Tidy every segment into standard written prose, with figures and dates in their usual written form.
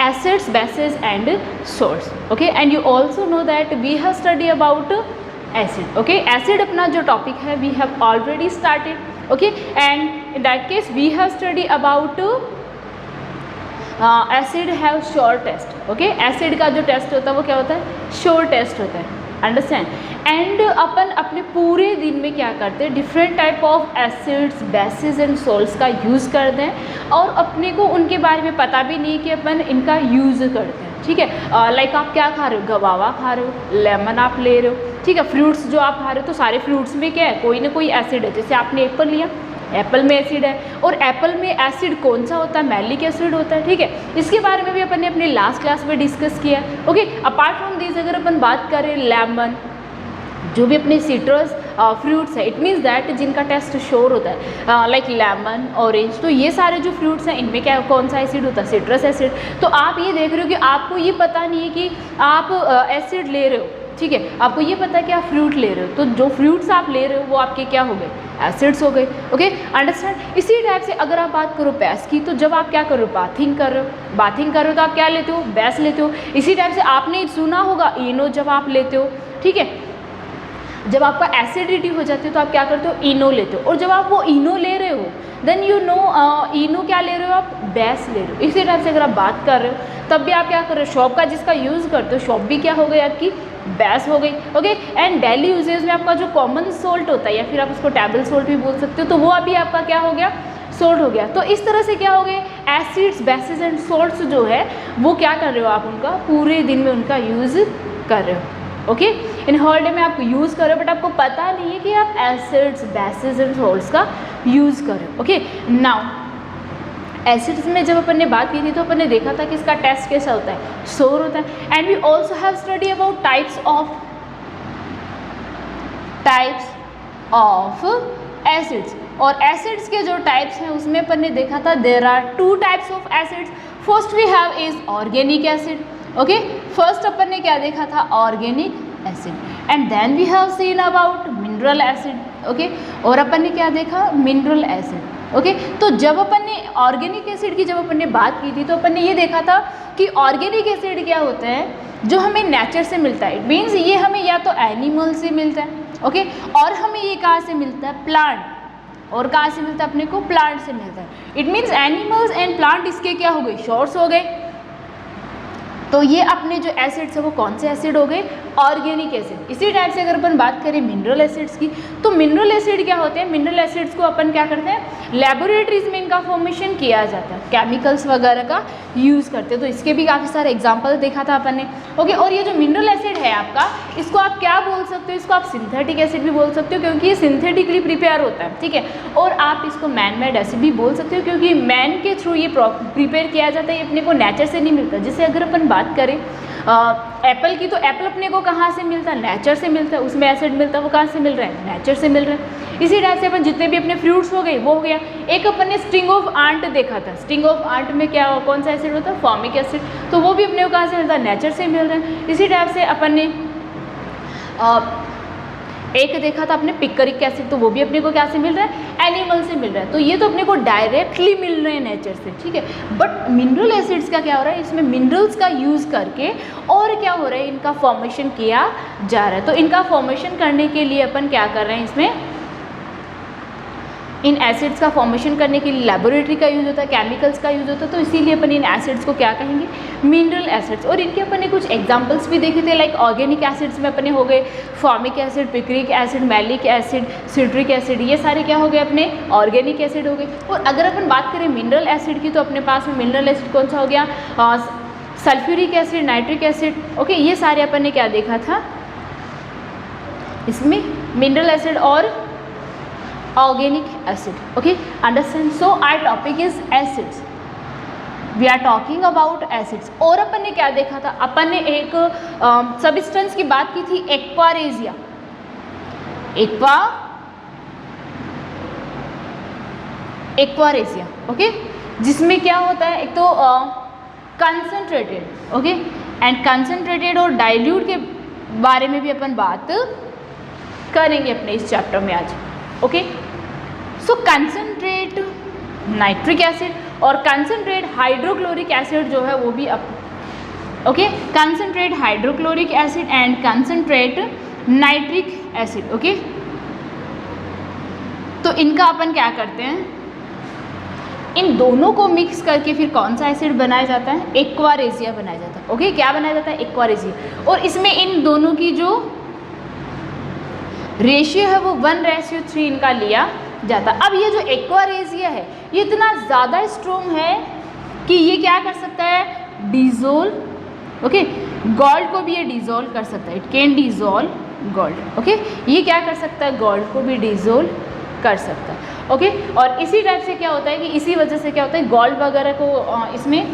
acids, bases and salts. Okay, and you also know that we have studied about acid. Okay, acid अपना जो topic है we have already started. Okay, and in that case we have studied about acid have sure test. Okay, acid का जो test होता है वो क्या होता है, श्योर टेस्ट होता है. अंडरस्टैंड. एंड अपन अपने पूरे दिन में क्या करते हैं, different type of acids, basis and salts का यूज़ करते हैं और अपने को उनके बारे में पता भी नहीं कि अपन इनका यूज़ करते हैं. ठीक है, लाइक आप क्या खा रहे हो, गवावा खा रहे हो, लेमन आप ले रहे हो. ठीक है, फ्रूट्स जो आप खा रहे हो तो सारे फ्रूट्स में क्या है, कोई ना कोई एसिड है. जैसे आपने एप्पल लिया, एप्पल में एसिड है और एप्पल में एसिड कौन सा होता है, मैलिक एसिड होता है. ठीक है, इसके बारे में भी अपन ने अपने लास्ट क्लास में डिस्कस किया है. ओके, अपार्ट फ्रॉम दिस अगर अपन बात करें लेमन, जो भी अपने सिट्रस फ्रूट्स है, इट मीन्स दैट जिनका टेस्ट श्योर होता है, लाइक लेमन, ऑरेंज, तो ये सारे जो फ्रूट्स हैं इनमें क्या कौन सा एसिड होता है, सिट्रस एसिड. तो आप ये देख रहे हो कि आपको ये पता नहीं है कि आप एसिड ले रहे हो. ठीक है, आपको ये पता है कि आप फ्रूट ले रहे हो, तो जो फ्रूट्स आप ले रहे हो वो आपके क्या हो गए, एसिड्स हो गए. Okay, understand. इसी टाइप से अगर आप बात करो बेस की, तो जब आप क्या कर रहे हो, बाथिंग कर रहे हो, बाथिंग कर रहे हो तो आप क्या लेते हो, बेस लेते हो. इसी टाइप से आपने सुना होगा इनो जब आप लेते हो. ठीक है, जब आपका एसिडिटी हो जाती है तो आप क्या करते हो, इनो लेते हो. और जब आप वो इनो ले रहे हो देन यू नो इनो क्या ले रहे हो, आप बेस ले रहे हो. इसी टाइप से अगर आप बात कर रहे हो तब भी आप क्या कर रहे हो, शॉप का जिसका यूज़ करते हो, शॉप भी क्या हो गई आपकी, बेस हो गई. ओके, एंड डेली यूजेज में आपका जो कॉमन सोल्ट होता है या फिर आप उसको टेबल सोल्ट भी बोल सकते हो, तो वो अभी आपका क्या हो गया, सोल्ट हो गया. तो इस तरह से क्या हो गए, एसिड्स, बेसिस एंड सोल्ट्स जो है वो क्या कर रहे हो, आप उनका पूरे दिन में उनका यूज़ कर रहे हो. ओके, इन हर डे में आप यूज़ कर रहे हो बट आपको पता नहीं है कि आप एसिड्स, बेसिस एंड सोल्ट्स का यूज़ कर रहे हो. ओके, नाउ एसिड्स में जब अपन ने बात की थी तो अपन ने देखा था कि इसका टेस्ट कैसा होता है, सोर होता है. And we also have study about types of acids. और एसिड्स के जो टाइप्स हैं उसमें अपन ने देखा था there are 2 types of acids. First we have is organic acid. Okay, first अपन ने क्या देखा था, organic acid. And then we have seen about mineral acid. Okay, और अपन ने क्या देखा, मिनरल एसिड. ओके, तो जब अपन ने ऑर्गेनिक एसिड की जब अपन ने बात की थी तो अपन ने ये देखा था कि ऑर्गेनिक एसिड क्या होता है, जो हमें नेचर से मिलता है. इट मीन्स ये हमें या तो एनिमल से मिलता है. ओके, और हमें ये कहाँ से मिलता है, प्लांट. और कहाँ से मिलता है, अपने को प्लांट से मिलता है. It means animals and plant इसके क्या हो गए, सोर्स हो गए. तो ये अपने जो एसिड्स है वो कौन से एसिड हो गए, ऑर्गेनिक एसिड. इसी टाइप से अगर अपन बात करें मिनरल एसिड्स की, तो मिनरल एसिड क्या होते हैं, मिनरल एसिड्स को अपन क्या करते हैं, लैबोरेटरीज में इनका फॉर्मेशन किया जाता है, केमिकल्स वगैरह का यूज़ करते हैं. तो इसके भी काफ़ी सारे एग्जाम्पल देखा था अपन ने. ओके, और ये जो मिनरल एसिड है आपका, इसको आप क्या बोल सकते हो, इसको आप सिंथेटिक एसिड भी बोल सकते हो क्योंकि ये सिंथेटिकली प्रिपेयर होता है. ठीक है, और आप इसको मैन मेड एसिड भी बोल सकते हो क्योंकि मैन के थ्रू ये प्रिपेयर किया जाता है, ये अपने को नेचर से नहीं मिलता. जैसे अगर अपन बात करें एप्पल की, तो एप्पल अपने को कहाँ से मिलता है, नेचर से मिलता है. उसमें एसिड मिलता है, वो कहाँ से मिल रहा है, नेचर से मिल रहा है. इसी टाइप से अपन जितने भी अपने फ्रूट्स हो गए वो हो गया. एक अपन ने स्टिंग ऑफ आंट देखा था. स्टिंग ऑफ आंट में क्या कौन सा एसिड होता है, फॉर्मिक एसिड. तो वो भी अपने को कहाँ से मिलता है, नेचर से मिल रहा है. इसी टाइप से अपन ने एक देखा था अपने पिकरिक एसिड, तो वो भी अपने को क्या से मिल रहा है, एनिमल से मिल रहा है. तो ये तो अपने को डायरेक्टली मिल रहे हैं नेचर से. ठीक है, बट मिनरल एसिड्स का क्या हो रहा है, इसमें मिनरल्स का यूज़ करके और क्या हो रहा है, इनका फॉर्मेशन किया जा रहा है. तो इनका फॉर्मेशन करने के लिए अपन क्या कर रहे हैं, इसमें इन एसिड्स का फॉर्मेशन करने के लिए लेबोरेटरी का यूज़ होता है, केमिकल्स का यूज़ होता है. तो इसीलिए अपन इन एसिड्स को क्या कहेंगे, मिनरल एसिड्स. और इनके अपन ने कुछ एग्जांपल्स भी देखे थे, लाइक ऑर्गेनिक एसिड्स में अपने हो गए formic acid, picric acid, malic acid, citric acid. ये सारे क्या हो गए, अपने ऑर्गेनिक एसिड हो गए. और अगर अपन बात करें मिनरल एसिड की, तो अपने पास में मिनरल एसिड कौन सा हो गया, sulphuric acid, nitric acid. Okay, ये सारे अपन ने क्या देखा था, इसमें मिनरल एसिड और organic acid. Okay, understand. So our topic is acids. We are talking about acids. और अपन ने क्या देखा था, अपन ने एक सबस्टेंस की बात की थी, एक्वारेजिया. एक्वारेजिया. ओके, जिसमें क्या होता है, एक तो कंसनट्रेटेड. ओके, एंड कंसनट्रेटेड और डाइल्यूट के बारे में भी अपन बात करेंगे अपने इस चैप्टर में आज. ओके, सो कंसनट्रेट नाइट्रिक एसिड और कंसनट्रेट हाइड्रोक्लोरिक एसिड जो है वो भी okay, concentrate hydrochloric acid and concentrate nitric acid. Okay, तो इनका अपन क्या करते हैं, इन दोनों को मिक्स करके फिर कौन सा एसिड बनाया जाता है, एक्वारेजिया बनाया जाता है। ओके, क्या बनाया जाता है, एक्वारेजिया। और इसमें इन दोनों की जो रेशियो है वो 1:3 इनका लिया जाता है। अब ये जो एक्वारेजिया है ये इतना ज़्यादा स्ट्रॉन्ग है कि ये क्या कर सकता है, डिजोल्व। ओके, गोल्ड को भी ये डिजोल्व कर सकता है, it can dissolve gold. Okay, ये क्या कर सकता है, गोल्ड को भी डिजोल्व कर सकता है। ओके, और इसी टाइप से क्या होता है कि इसी वजह से क्या होता है, गोल्ड वगैरह को इसमें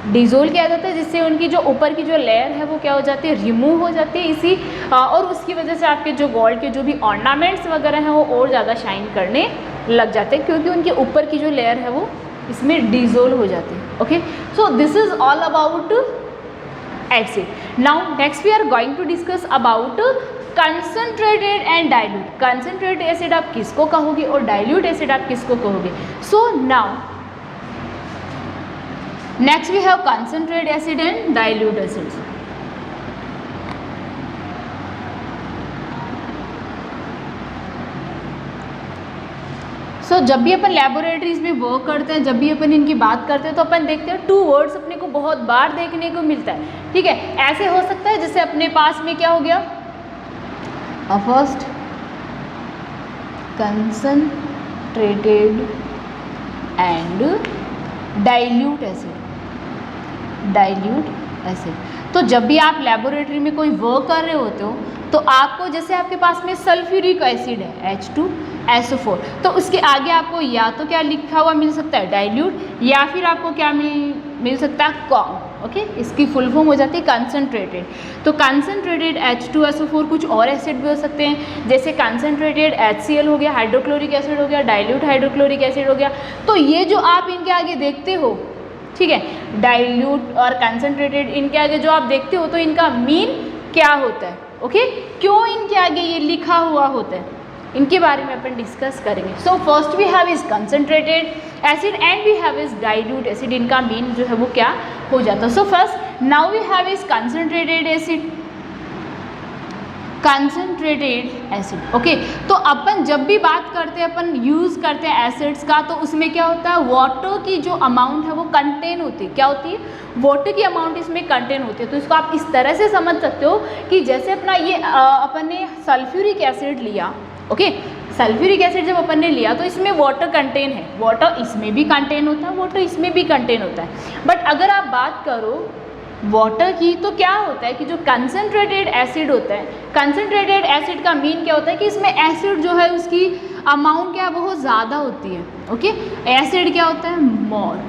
डिजोल्व किया जाता है, जिससे उनकी जो ऊपर की जो लेयर है वो क्या हो जाती है, रिमूव हो जाती है इसी और उसकी वजह से आपके जो गोल्ड के जो भी ऑर्नामेंट्स वगैरह हैं वो और ज़्यादा शाइन करने लग जाते हैं, क्योंकि उनके ऊपर की जो लेयर है वो इसमें डिजोल्व हो जाती है। Okay, so this is all about acid. Now next we are going to discuss about concentrated and dilute. Concentrated acid आप किसको कहोगे और डाइल्यूट एसिड आप किसको कहोगे। So now next we have concentrated acid and dilute acids. So जब भी अपन laboratories में वर्क करते हैं, जब भी अपन इनकी बात करते हैं, तो अपन देखते हैं 2 वर्ड्स अपने को बहुत बार देखने को मिलता है। ठीक है, ऐसे हो सकता है जैसे अपने पास में क्या हो गया, first concentrated and dilute acid. Dilute acid, तो जब भी आप लेबोरेटरी में कोई वर्क कर रहे होते हो तो आपको, जैसे आपके पास में सल्फ्यूरिक एसिड है H2SO4, तो उसके आगे आपको या तो क्या लिखा हुआ मिल सकता है, डाइल्यूट, या फिर आपको क्या मिल सकता है, कॉम। ओके, इसकी फुल फॉर्म हो जाती है कंसनट्रेटेड। तो कंसनट्रेटेड H2SO4 कुछ और एसिड भी हो सकते हैं, जैसे कंसनट्रेटेड HCl हो गया, हाइड्रोक्लोरिक एसिड हो गया, डाइल्यूट हाइड्रोक्लोरिक एसिड हो गया। तो ये जो आप इनके आगे देखते हो, ठीक है, डाइल्यूट और कंसनट्रेटेड, इनके आगे जो आप देखते हो तो इनका मीन क्या होता है। ओके, क्यों इनके आगे ये लिखा हुआ होता है, इनके बारे में अपन डिस्कस करेंगे। So first we have is concentrated acid and we have is dilute acid, इनका मीन जो है वो क्या हो जाता है। So first now we have is concentrated acid, concentrated acid. Okay, तो अपन जब भी बात करते हैं, अपन यूज़ करते हैं एसिड्स का, तो उसमें क्या होता है, वाटर की जो अमाउंट है वो कंटेन होती है। क्या होती है, वाटर की अमाउंट इसमें कंटेन होती है। तो इसको आप इस तरह से समझ सकते हो कि जैसे अपना ये अपन ने सल्फ्यूरिक एसिड लिया। ओके, सल्फ्यूरिक एसिड जब अपन ने लिया तो इसमें वाटर कंटेन है, वाटर इसमें भी कंटेन होता है, वाटर इसमें भी कंटेन होता है। बट अगर आप बात करो वाटर की, तो क्या होता है कि जो कंसनट्रेटेड एसिड होता है, कंसनट्रेटेड एसिड का मीन क्या होता है कि इसमें एसिड जो है उसकी अमाउंट क्या बहुत ज़्यादा होती है। ओके, एसिड क्या होता है, मोर,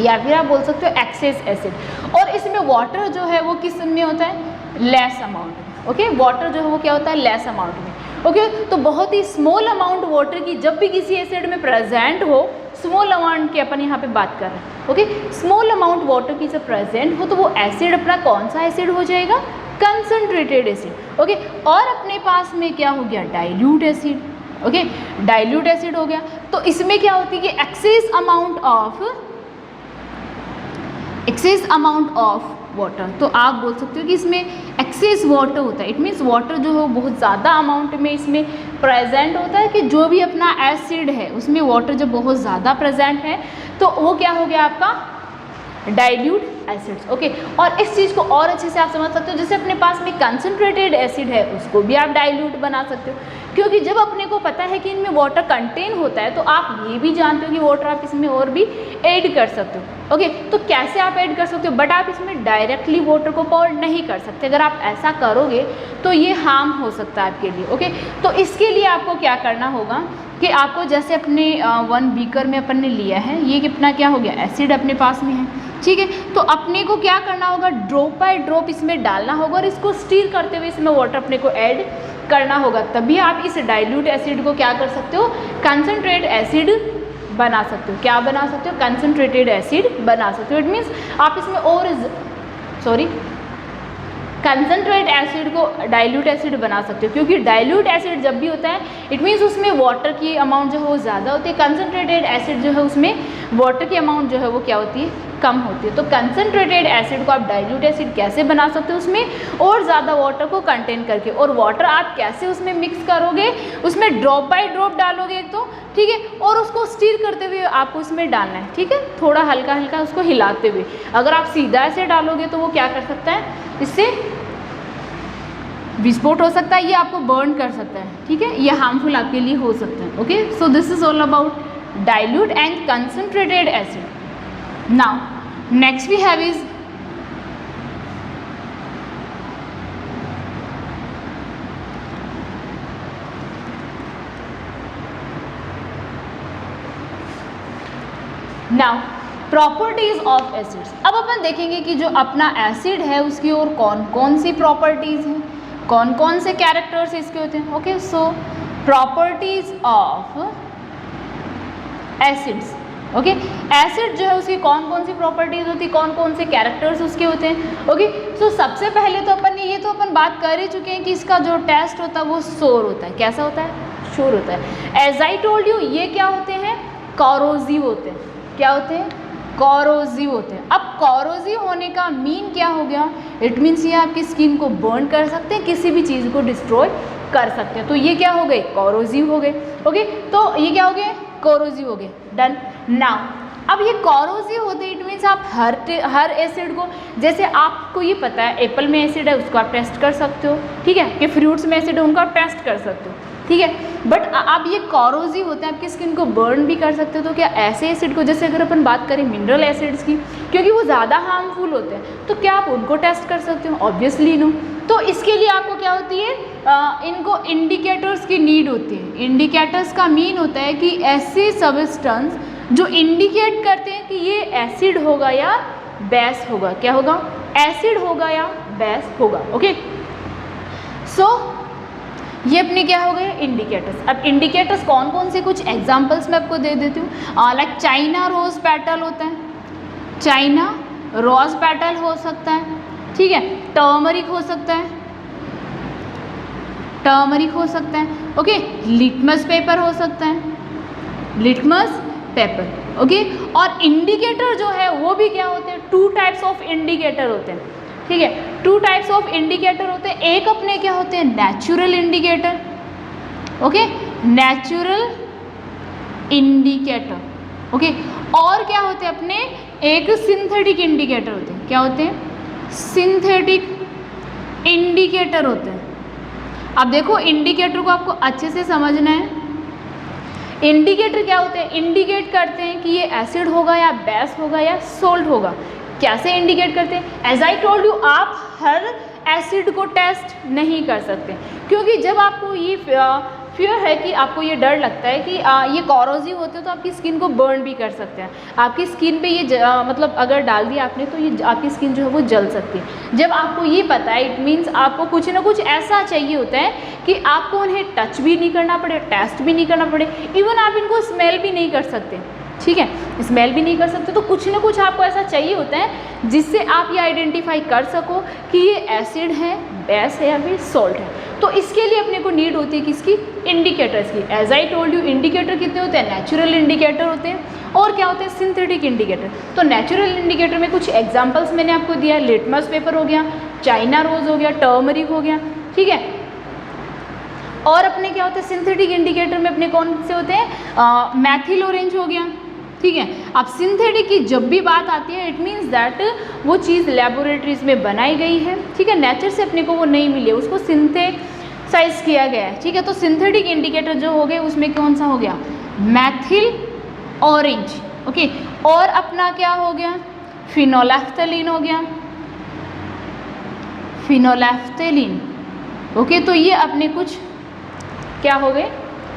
या फिर आप बोल सकते हो एक्सेस एसिड। और इसमें वाटर जो है वो किस में होता है, लेस अमाउंट में। ओके, वाटर जो है वो क्या होता है, लेस अमाउंट में। ओके, तो बहुत ही स्मॉल अमाउंट वाटर की जब भी किसी एसिड में प्रेजेंट हो, स्मॉल अमाउंट की अपन यहाँ पे बात कर रहे हैं। ओके, स्मॉल अमाउंट वाटर की जब प्रेजेंट हो तो वो एसिड अपना कौन सा एसिड हो जाएगा, कंसनट्रेटेड एसिड। ओके, और अपने पास में क्या हो गया, dilute acid. Okay, dilute acid हो गया। तो इसमें क्या होती है कि एक्सेस अमाउंट ऑफ वाटर, तो आप बोल सकते हो कि इसमें एक्सेस वाटर होता है। इट मीन्स वाटर जो है बहुत ज़्यादा अमाउंट में इसमें प्रेजेंट होता है, कि जो भी अपना एसिड है उसमें वाटर जब बहुत ज़्यादा प्रेजेंट है तो वो क्या हो गया आपका, डाइल्यूट एसिड्स। ओके, और इस चीज़ को और अच्छे से आप समझ सकते हो, जैसे अपने पास में कंसनट्रेटेड एसिड है उसको भी आप डाइल्यूट बना सकते हो, क्योंकि जब अपने को पता है कि इनमें वाटर कंटेन होता है तो आप ये भी जानते हो कि वाटर आप इसमें और भी ऐड कर सकते हो। ओके, तो कैसे आप ऐड कर सकते हो, बट आप इसमें डायरेक्टली वाटर को pour नहीं कर सकते। अगर आप ऐसा करोगे तो ये हार्म हो सकता है आपके लिए। ओके, तो इसके लिए आपको क्या करना होगा कि आपको जैसे अपने 1 बीकर में अपन ने लिया है, ये कितना क्या हो गया, एसिड अपने पास में है। ठीक है, तो अपने को क्या करना होगा, ड्रॉप बाय ड्रॉप इसमें डालना होगा और इसको स्टीर करते हुए इसमें वाटर अपने को ऐड करना होगा, तभी आप इस डाइल्यूट एसिड को क्या कर सकते हो, कंसनट्रेट एसिड बना सकते हो। क्या बना सकते हो, कंसनट्रेटेड एसिड बना सकते हो। इट मीन्स आप इसमें और कंसनट्रेट एसिड को डाइल्यूट एसिड बना सकते हो, क्योंकि डाइल्यूट एसिड जब भी होता है इट मीन्स उसमें वाटर की अमाउंट जो है वो ज़्यादा होती है, कंसनट्रेटेड एसिड जो है उसमें वाटर की अमाउंट जो है वो क्या होती है, कम होती है। तो कंसनट्रेटेड एसिड को आप डाइल्यूट एसिड कैसे बना सकते हो, उसमें और ज़्यादा वाटर को कंटेन करके। और वाटर आप कैसे उसमें मिक्स करोगे, उसमें ड्रॉप बाय ड्रॉप डालोगे एक तो, ठीक है, और उसको स्टीर करते हुए आपको उसमें डालना है, ठीक है, थोड़ा हल्का हल्का उसको हिलाते हुए। अगर आप सीधा ऐसे डालोगे तो वो क्या कर सकता है, इससे विस्फोट हो सकता है, ये आपको बर्न कर सकता है, ठीक है, ये हार्मफुल आपके लिए हो सकता है। Okay, so this is all about dilute and concentrated acid. Now next we have is now properties of acids. अब अपन देखेंगे कि जो अपना एसिड है उसकी और कौन कौन सी प्रॉपर्टीज हैं, कौन कौन से कैरेक्टर्स इसके होते हैं। Okay, so properties of acids. Okay, acid जो है उसकी कौन कौन सी प्रॉपर्टीज होती है, कौन कौन से कैरेक्टर्स उसके होते हैं। ओके, सो सबसे पहले तो अपन ये तो अपन बात कर ही चुके हैं कि इसका जो टेस्ट होता है वो शोर होता है। कैसा होता है, शोर होता है। एज आई टोल्ड यू, ये क्या होते हैं, कॉरोजिव होते हैं। क्या होते हैं, कॉरोजिव होते हैं। अब कॉरोजिव होने का मीन क्या हो गया, इट मीन्स ये आपकी स्किन को बर्न कर सकते हैं, किसी भी चीज़ को डिस्ट्रॉय कर सकते हैं। तो ये क्या हो गए, कॉरोजिव हो गए। ओके, तो ये क्या हो गए, कॉरोजिव हो गए। डन। नाउ अब ये कॉरोजिव होते हैं, इट मीन्स आप हर एसिड को, जैसे आपको ये पता है एप्पल में एसिड है उसको आप टेस्ट कर सकते हो, ठीक है, कि फ्रूट्स में एसिड है उनको आप टेस्ट कर सकते हो, ठीक है, बट अब ये कॉरोजिव होते हैं, आपकी स्किन को बर्न भी कर सकते हो। तो क्या ऐसे एसिड को, जैसे अगर अपन बात करें मिनरल एसिड्स की, क्योंकि वो ज़्यादा हार्मफुल होते हैं, तो क्या आप उनको टेस्ट कर सकते हो, ऑब्वियसली नो। तो इसके लिए आपको क्या होती है, इनको इंडिकेटर्स की नीड होती है। इंडिकेटर्स का मीन होता है कि ऐसे सब्सटेंस जो इंडिकेट करते हैं कि ये एसिड होगा या बेस होगा। क्या होगा, एसिड होगा या बेस होगा। ओके, सो ये अपने क्या हो गए, इंडिकेटर्स। अब इंडिकेटर्स कौन कौन से, कुछ एग्जांपल्स मैं आपको दे देती हूँ। लाइक चाइना रोज पेटल होता है, चाइना रोज पेटल हो सकता है, ठीक है, टर्मरिक हो सकता है, टर्मरिक हो सकता है। ओके, लिटमस पेपर हो सकता है, लिटमस पेपर। ओके, और इंडिकेटर जो है वो भी क्या होते हैं, 2 टाइप्स ऑफ इंडिकेटर होते हैं, ठीक है, 2 टाइप्स ऑफ इंडिकेटर होते हैं। एक अपने क्या होते हैं, natural indicator. Okay, natural indicator. Okay, और क्या होते हैं अपने, एक सिंथेटिक इंडिकेटर होते हैं। क्या होते हैं, सिंथेटिक इंडिकेटर होते हैं। अब देखो इंडिकेटर को आपको अच्छे से समझना है। इंडिकेटर क्या होते हैं, इंडिकेट करते हैं कि ये एसिड होगा या बेस होगा या सोल्ट होगा। कैसे इंडिकेट करते हैं, एज आई टोल्ड यू, आप हर एसिड को टेस्ट नहीं कर सकते, क्योंकि जब आपको ये फियर है कि आपको ये डर लगता है कि ये कॉरोजिव होते हैं तो आपकी स्किन को बर्न भी कर सकते हैं। आपकी स्किन पे ये मतलब अगर डाल दिया आपने तो ये आपकी स्किन जो है वो जल सकती है। जब आपको ये पता है, इट मीन्स आपको कुछ ना कुछ ऐसा चाहिए होता है कि आपको उन्हें टच भी नहीं करना पड़े, टेस्ट भी नहीं करना पड़े, इवन आप इनको स्मेल भी नहीं कर सकते, ठीक है, स्मेल भी नहीं कर सकते। तो कुछ ना कुछ आपको ऐसा चाहिए होता है जिससे आप ये आइडेंटिफाई कर सको कि ये एसिड है, बेस है या फिर सॉल्ट है। तो इसके लिए अपने को नीड होती है किसकी, इंडिकेटर्स की। As I told you, indicator कितने होते हैं, नेचुरल इंडिकेटर होते हैं, और क्या होते हैं, सिंथेटिक इंडिकेटर। तो नेचुरल इंडिकेटर में कुछ एग्जाम्पल्स मैंने आपको दिया, लिटमस पेपर हो गया, चाइना रोज हो गया, टर्मरिक हो गया, ठीक है। और अपने क्या होते हैं, सिंथेटिक इंडिकेटर में अपने कौन से होते हैं, मैथिल ऑरेंज हो गया, ठीक है। अब सिंथेटिक की जब भी बात आती है, इट मीन्स दैट वो चीज़ लेबोरेटरीज में बनाई गई है, ठीक है, नेचर से अपने को वो नहीं मिली है, उसको सिंथेसाइज किया गया है, ठीक है। तो सिंथेटिक इंडिकेटर जो हो गए उसमें कौन सा हो गया, मैथिल ऑरेंज। ओके, और अपना क्या हो गया, फिनोलेफ्थलीन हो गया, फिनोलेफ्थलीन। ओके, तो ये अपने कुछ क्या हो गए,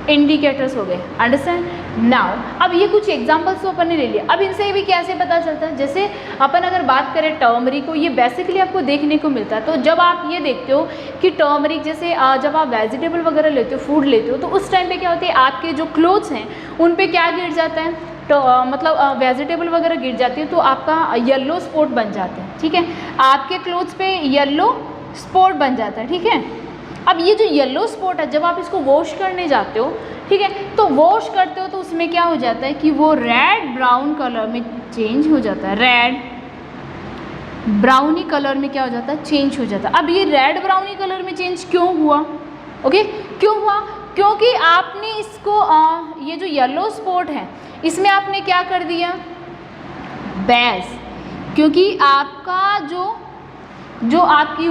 इंडिकेटर्स हो गए। Understand now. अब ये कुछ एग्जांपल्स तो अपन ने ले लिया, अब इनसे भी कैसे पता चलता है, जैसे अपन अगर बात करें टर्मरिक को, ये बेसिकली आपको देखने को मिलता है। तो जब आप ये देखते हो कि टर्मरिक, जैसे जब आप वेजिटेबल वगैरह लेते हो, फूड लेते हो, तो उस टाइम पे क्या होती है, आपके जो क्लोथ्स हैं उन पे क्या गिर जाता है, तो मतलब वेजिटेबल वगैरह गिर जाती है तो आपका येलो स्पॉट बन जाते हैं, ठीक है, आपके क्लोथ्स पे येलो स्पॉट बन जाता है, ठीक है। अब ये जो येलो स्पॉट है, जब आप इसको वॉश करने जाते हो, ठीक है, तो वॉश करते हो तो उसमें क्या हो जाता है कि वो रेड ब्राउन कलर में चेंज हो जाता है, रेड ब्राउनी कलर में क्या हो जाता है, चेंज हो जाता है। अब ये रेड ब्राउनी कलर में चेंज क्यों हुआ, ओके, क्यों हुआ, क्योंकि आपने इसको ये जो येलो स्पॉट है इसमें आपने क्या कर दिया, बेस, क्योंकि आपका जो आपकी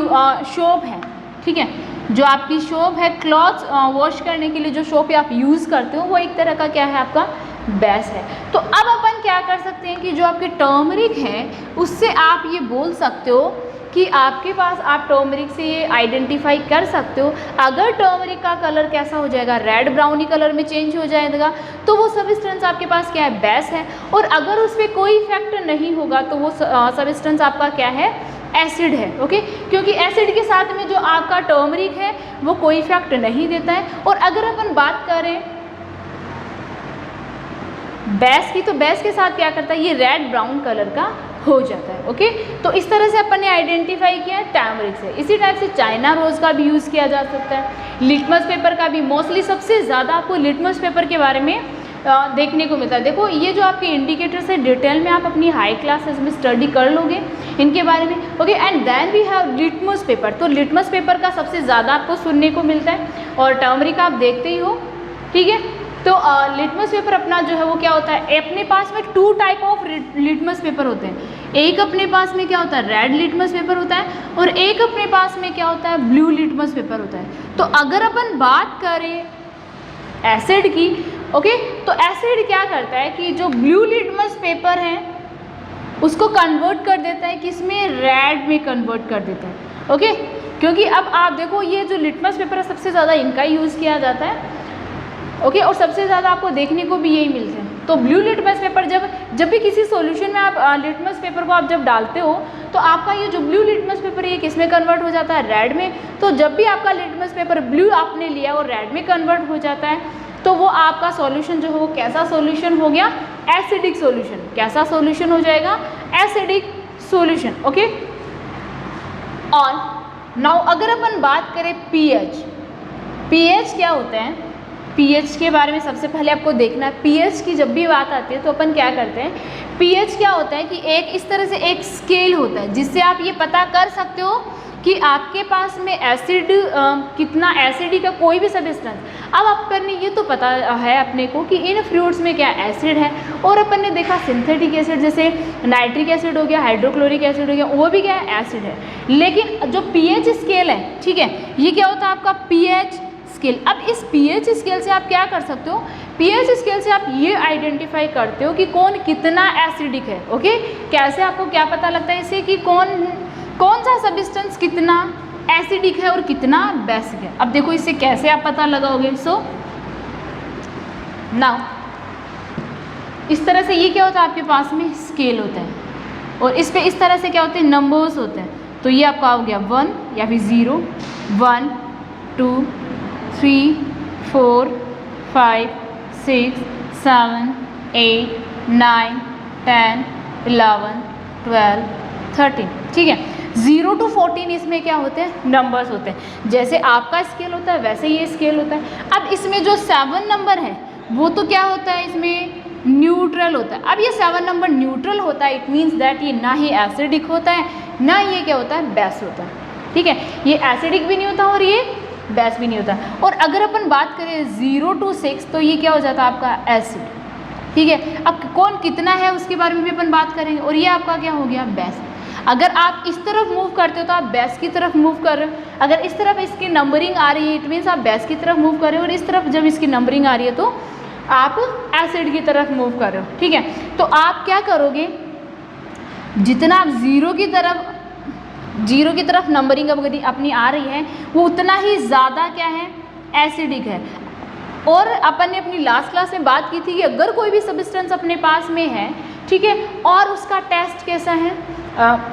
शॉप है, ठीक है, जो आपकी शॉप है क्लॉथ्स वॉश करने के लिए जो शॉप आप यूज़ करते हो वो एक तरह का क्या है, आपका बेस है। तो अब अपन क्या कर सकते हैं कि जो आपके टर्मरिक है उससे आप ये बोल सकते हो कि आपके पास, आप टर्मरिक से ये आइडेंटिफाई कर सकते हो, अगर टर्मरिक का कलर कैसा हो जाएगा, रेड ब्राउनी कलर में चेंज हो जाएगा, तो वो सब्सटेंस आपके पास क्या है, बेस है। और अगर उस पर कोई इफेक्ट नहीं होगा तो वो सब्सटेंस आपका क्या है, एसिड है, ओके, क्योंकि एसिड के साथ में जो आपका टर्मरिक है वो कोई इफेक्ट नहीं देता है। और अगर अपन बात करें बेस की, तो बेस के साथ क्या करता है, ये रेड ब्राउन कलर का हो जाता है, ओके। तो इस तरह से अपन ने आइडेंटिफाई किया है टर्मरिक से। इसी टाइप से चाइना रोज का भी यूज़ किया जा सकता है, लिटमस पेपर का भी, मोस्टली सबसे ज़्यादा आपको लिटमस पेपर के बारे में देखने को मिलता है। देखो ये जो आपके इंडिकेटर्स है डिटेल में आप अपनी हाई क्लासेस में स्टडी कर लोगे इनके बारे में, okay. And then we have litmus paper, तो लिटमस पेपर का सबसे ज़्यादा आपको सुनने को मिलता है, और टर्मरिक आप देखते ही हो, ठीक है। तो लिटमस पेपर अपना जो है वो क्या होता है, अपने पास में 2 टाइप ऑफ लिटमस पेपर होते हैं। एक अपने पास में क्या होता है, रेड लिटमस पेपर होता है, और एक अपने पास में क्या होता है, ब्लू लिटमस पेपर होता है। तो अगर अपन बात करें एसिड की, ओके, तो एसिड क्या करता है कि जो ब्लू लिटमस पेपर है उसको कन्वर्ट कर देता है, किसमें, रेड में कन्वर्ट कर देता है, ओके। क्योंकि अब आप देखो ये जो लिटमस पेपर है सबसे ज़्यादा इनका यूज़ किया जाता है, ओके, और सबसे ज़्यादा आपको देखने को भी यही मिलते हैं। तो ब्लू लिटमस पेपर जब भी किसी सॉल्यूशन में आप लिटमस पेपर को आप जब डालते हो तो आपका ये जो ब्लू लिटमस पेपर ये किस में कन्वर्ट हो जाता है, रेड में। तो जब भी आपका लिटमस पेपर ब्लू आपने लिया और रेड में कन्वर्ट हो जाता है तो वो आपका सॉल्यूशन जो है वो कैसा सॉल्यूशन हो गया, एसिडिक सॉल्यूशन। कैसा सॉल्यूशन हो जाएगा, एसिडिक सॉल्यूशन, ओके। और नाउ अगर अपन बात करें पीएच क्या होता है, पीएच के बारे में सबसे पहले आपको देखना है। पीएच की जब भी बात आती है तो अपन क्या करते हैं, पीएच क्या होता है कि एक इस तरह से एक स्केल होता है जिससे आप ये पता कर सकते हो कि आपके पास में एसिड कितना एसिडिक का कोई भी सब्सटेंस। अब अपन ने ये तो पता है अपने को कि इन फ्रूट्स में क्या एसिड है, और अपन ने देखा सिंथेटिक एसिड जैसे नाइट्रिक एसिड हो गया, हाइड्रोक्लोरिक एसिड हो गया, वो भी क्या है, एसिड है। लेकिन जो पीएच स्केल है, ठीक है, ये क्या होता है आपका पीएच स्केल। अब इस पीएच स्केल से आप क्या कर सकते हो, पीएच स्केल से आप ये आइडेंटिफाई करते हो कि कौन कितना एसिडिक है, ओके। कैसे आपको क्या पता लगता है इससे कि कौन सा सब्सटेंस कितना एसिडिक है और कितना बेसिक है। अब देखो इससे कैसे आप पता लगाओगे। सो नाउ इस तरह से ये क्या होता है, आपके पास में स्केल होता है, और इस पे इस तरह से क्या होते हैं, नंबर्स होते हैं। तो ये आपका हो गया 1 या फिर 0, 1 2 3 4 5 6 7 8 9 10 11 12 13, ठीक है। 0 to 14 इसमें क्या होते हैं, नंबर्स होते हैं। जैसे आपका स्केल होता है वैसे ये स्केल होता है। अब इसमें जो 7 नंबर है वो तो क्या होता है, इसमें न्यूट्रल होता है। अब ये 7 नंबर न्यूट्रल होता है, इट मीन्स दैट ये ना ही एसिडिक होता है ना ये क्या होता है, बेस होता है, ठीक है। ये एसिडिक भी नहीं होता और ये बेस भी नहीं होता। और अगर अपन बात करें 0 to 6 तो ये क्या हो जाता है आपका एसिड, ठीक है। अब कौन कितना है उसके बारे में भी अपन बात करेंगे, और ये आपका क्या हो गया, बेस। अगर आप इस तरफ मूव करते हो तो आप बेस की तरफ मूव कर रहे हो, अगर इस तरफ इसकी नंबरिंग आ रही है इट मीन्स आप बेस की तरफ मूव कर रहे हो, और इस तरफ जब इसकी नंबरिंग आ रही है तो आप एसिड की तरफ मूव कर रहे हो, ठीक है। तो आप क्या करोगे, जितना आप जीरो की तरफ नंबरिंग अपनी आ रही है वो उतना ही ज़्यादा क्या है, एसिडिक है। और अपन ने अपनी लास्ट क्लास में बात की थी कि अगर कोई भी सब्सटेंस अपने पास में है, ठीक है, और उसका टेस्ट कैसा है,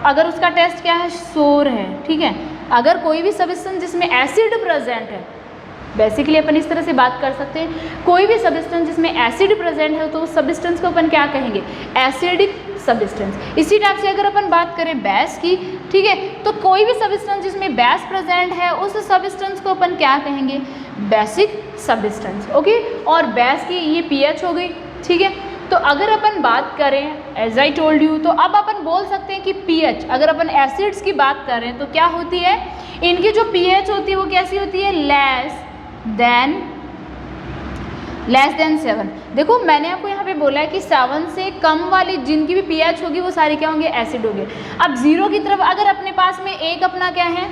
अगर उसका टेस्ट क्या है, सोर है, ठीक है। अगर कोई भी सब्सटेंस जिसमें एसिड प्रेजेंट है, बेसिकली अपन इस तरह से बात कर सकते हैं, कोई भी सब्सटेंस जिसमें एसिड प्रेजेंट है तो उस सब्सटेंस को अपन क्या कहेंगे, एसिडिक सब्सटेंस। इसी टाइप से अगर अपन बात करें बेस की ठीक है। तो कोई भी सब्सटेंस जिसमें बेस प्रेजेंट है उस सब्सटेंस को अपन क्या कहेंगे, बेसिक सब्सटेंस, ओके। और बेस की ये पीएच हो गई, ठीक है। तो अगर अपन बात करें एज आई टोल्ड यू, तो अब अपन बोल सकते हैं कि पीएच, अगर अपन एसिड्स की बात करें तो क्या होती है, इनकी जो पीएच होती है वो कैसी होती है, लेस देन 7। देखो मैंने आपको यहाँ पे बोला है कि 7 से कम वाली जिनकी भी पीएच होगी वो सारे क्या होंगे, एसिड होंगे। अब 0 की तरफ अगर अपने पास में एक अपना क्या है,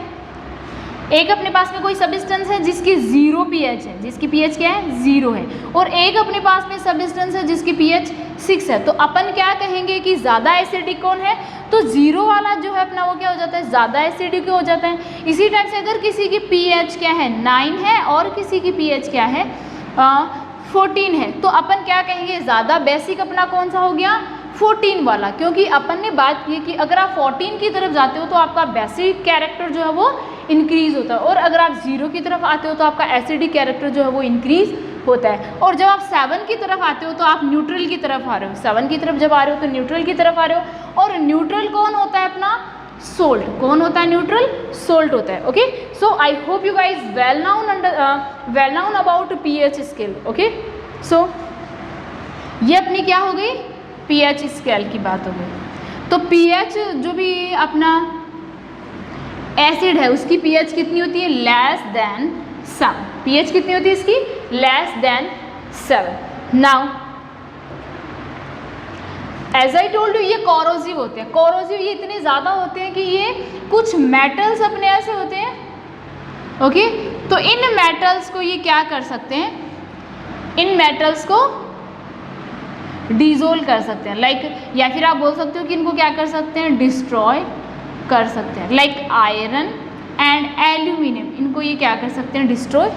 एक अपने पास में कोई सब्सटेंस है जिसकी 0 पीएच है, जिसकी पीएच क्या है, 0 है, और एक अपने पास में सब्सटेंस है जिसकी पीएच 6 है, तो अपन क्या कहेंगे कि ज़्यादा एसिडिक कौन है, तो 0 वाला जो है अपना वो क्या हो जाता है, ज़्यादा एसिडिक हो जाता है। इसी टाइप से अगर किसी की पीएच क्या है 9 है और किसी की पीएच क्या है 14 है, तो अपन क्या कहेंगे, ज़्यादा बेसिक अपना कौन सा हो गया, 14 वाला, क्योंकि अपन ने बात की कि अगर आप 14 की तरफ जाते हो तो आपका बेसिक कैरेक्टर जो है वो इंक्रीज होता है, और अगर आप 0 की तरफ आते हो तो आपका एसिडिक कैरेक्टर जो है वो इंक्रीज होता है। और जब आप 7 की तरफ आते हो तो आप न्यूट्रल की तरफ आ रहे हो, 7 की तरफ जब आ रहे हो तो न्यूट्रल की तरफ आ रहे हो, और न्यूट्रल कौन होता है अपना, सोल्ट, कौन होता है न्यूट्रल, सोल्ट होता है, okay. So I hope you guys well known about pH scale, okay. So ये अपनी क्या हो गई, पीएच स्केल की बात हो गई। तो पीएच जो भी अपना एसिड है उसकी पीएच कितनी होती है, लेस देन 7, पीएच कितनी होती है इसकी, less than 7। Now as I told you ये कोरोसिव होते हैं, कोरोसिव ये इतने ज़्यादा होते हैं कि ये कुछ मेटल्स अपने ऐसे होते हैं, ओके। तो इन मेटल्स को ये क्या कर सकते हैं, इन मेटल्स को डिसोल्व कर सकते हैं, लाइक या फिर आप बोल सकते हो कि इनको क्या कर सकते हैं, डिस्ट्रॉय कर सकते हैं, लाइक आयरन एंड एल्यूमिनियम, इनको ये क्या कर सकते हैं, डिस्ट्रॉय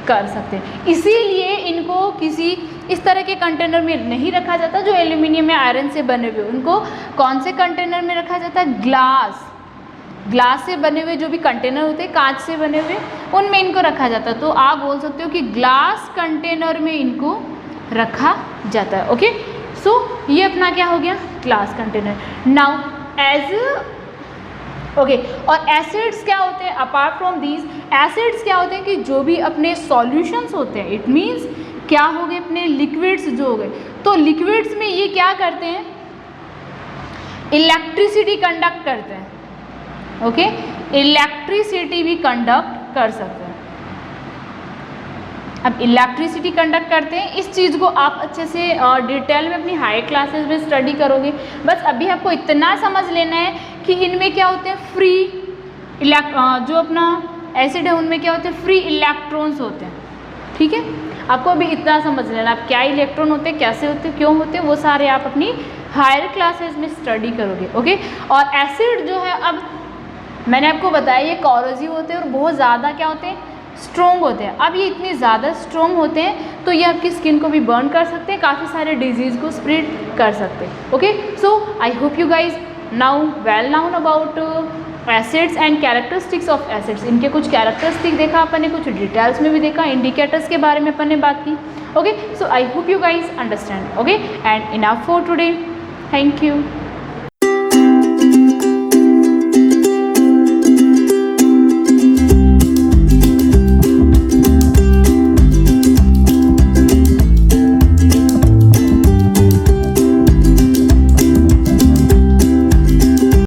कर सकते हैं। इसीलिए इनको किसी इस तरह के कंटेनर में नहीं रखा जाता जो एल्यूमिनियम या आयरन से बने हुए, उनको कौन से कंटेनर में रखा जाता है, ग्लास से बने हुए जो भी कंटेनर होते हैं, कांच से बने हुए, उनमें इनको रखा जाता है। तो आप बोल सकते हो कि ग्लास कंटेनर में इनको रखा जाता है, ओके। सो ये अपना क्या हो गया, glass container. Now as okay, और एसिड्स क्या होते हैं, अपार्ट फ्रॉम दीज एसिड्स क्या होते हैं कि जो भी अपने सॉल्यूशंस होते हैं, इट मीन्स क्या हो गए, अपने लिक्विड्स जो हो गए, तो लिक्विड्स में ये क्या करते हैं, इलेक्ट्रिसिटी कंडक्ट करते हैं, ओके। इलेक्ट्रिसिटी भी कंडक्ट कर सकते हैं। अब इलेक्ट्रिसिटी कंडक्ट करते हैं, इस चीज़ को आप अच्छे से डिटेल में अपनी हाई क्लासेस में स्टडी करोगे। बस अभी आपको इतना समझ लेना है कि इनमें क्या होते हैं, फ्री जो अपना एसिड है उनमें क्या होते हैं, फ्री इलेक्ट्रॉन्स होते हैं, ठीक है। आपको अभी इतना समझ लेना, आप क्या इलेक्ट्रॉन होते हैं, कैसे होते हैं, क्यों होते हैं, वो सारे आप अपनी हायर क्लासेस में स्टडी करोगे, ओके। और एसिड जो है, अब मैंने आपको बताया ये कोरोसिव होते हैं और बहुत ज़्यादा क्या होते हैं, स्ट्रॉन्ग होते हैं। अब ये इतने ज़्यादा स्ट्रॉन्ग होते हैं तो ये आपकी स्किन को भी बर्न कर सकते हैं, काफ़ी सारे डिजीज़ को स्प्रेड कर सकते हैं, okay. So I hope you guys now well known about acids and characteristics of acids. इनके कुछ कैरेक्टरिस्टिक देखा अपन ने, कुछ डिटेल्स में भी देखा, इंडिकेटर्स के बारे में अपन ने बात की, okay. So I hope you guys understand, okay. And enough for today, thank you.